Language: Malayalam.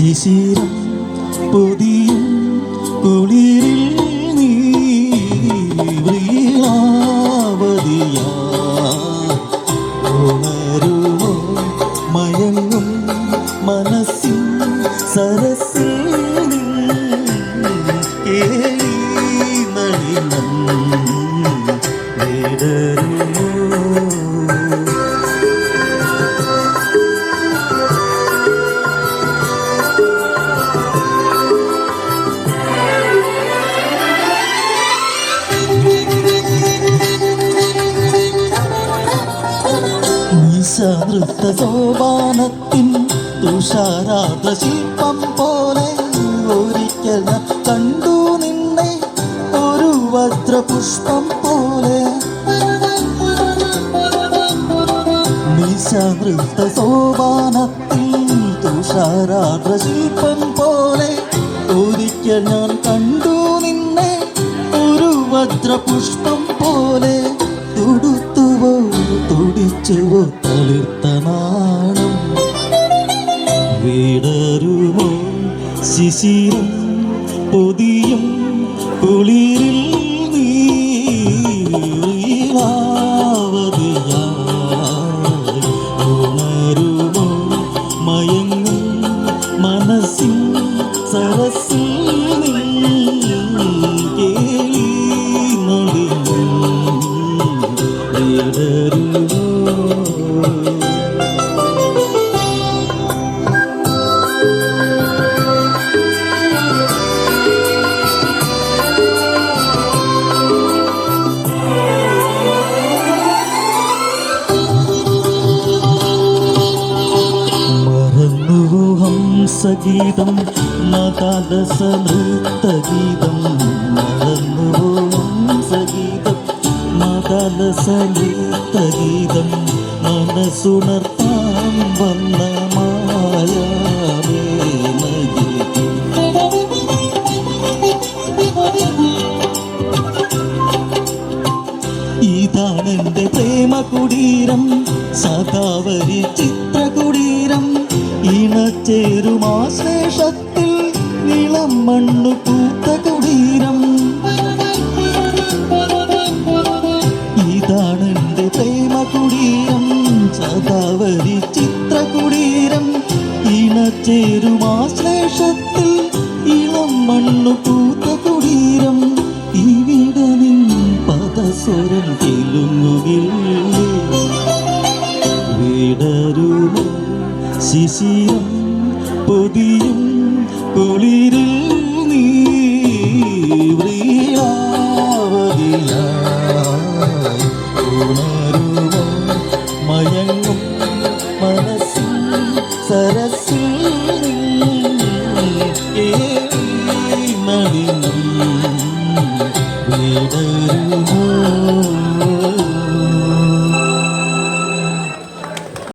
ശിശിരം പൊതിയും കുളിരിൽ നീ വ്രീളാവതിയാ ഉണരുമോ മയങ്ങും മനസ്സിൻ സരസിൽ കേളി നളിനം വിടരുമോ. നൃത്ത സോപാനത്തിൻ തുഷാരാദ്ര ശില്പം പോലെ ഒരിക്കൽ ഞാൻ കണ്ടു നിന്നെ ഒരു വജ്രപുഷ്പം പോലെ. നിശാനൃത്ത സോപാനത്തിൽ തുഷാരാദ്ര ശില്പം പോലെ ഒരിക്കൽ ഞാൻ കണ്ടു നിന്നെ ഒരു വജ്രപുഷ്പം പോലെ. തുടുത്തുവോ തുടിച്ചുവോ തളിർത്ത നാണം വിടരുമോ ശിശിരം പൊതിയും കുളിരിൽ നീ വ്രീളാവതിയായി ഉണരുമോ മയങ്ങും മനസ്സിൻ സരസിൽ കേളി നളിനം വിടരുമോ. മറന്നുവോ ഹംസഗീതം മദാലസ നൃത്തഗീതം. മറന്നുവോ ഹംസഗീതം മദാലസ നൃത്തഗീതം. മനസ്സുണർത്താൻ വന്ന മായാവേലഗീതം. ഇതാണെന്റെ പ്രേമ കുടീരം സദാവരി ചിത്രകുടീരം. ഇണചേരുമാശ്ലേഷത്തിൽ ഇളം മണ്ണു പൂത്ത കുടീരം. ഇതാണെന്റെ പ്രേമ കുടീരം സദാവരി ചിത്രകുടീരം. ഇണചേരുമാശ്ലേഷത്തിൽ ഇളം മണ്ണു പൂത്ത കുടീരം. ഇവിടെ നിൻ പദസ്വരം തെലുങ്ങുകില്ലേ വിടരുമോ ശിശിരം പൊതിയും കുളിരിൽ നീ വ്രീളാവതിയായി ഉണരുമോ മയങ്ങും മനസ്സിൻ സര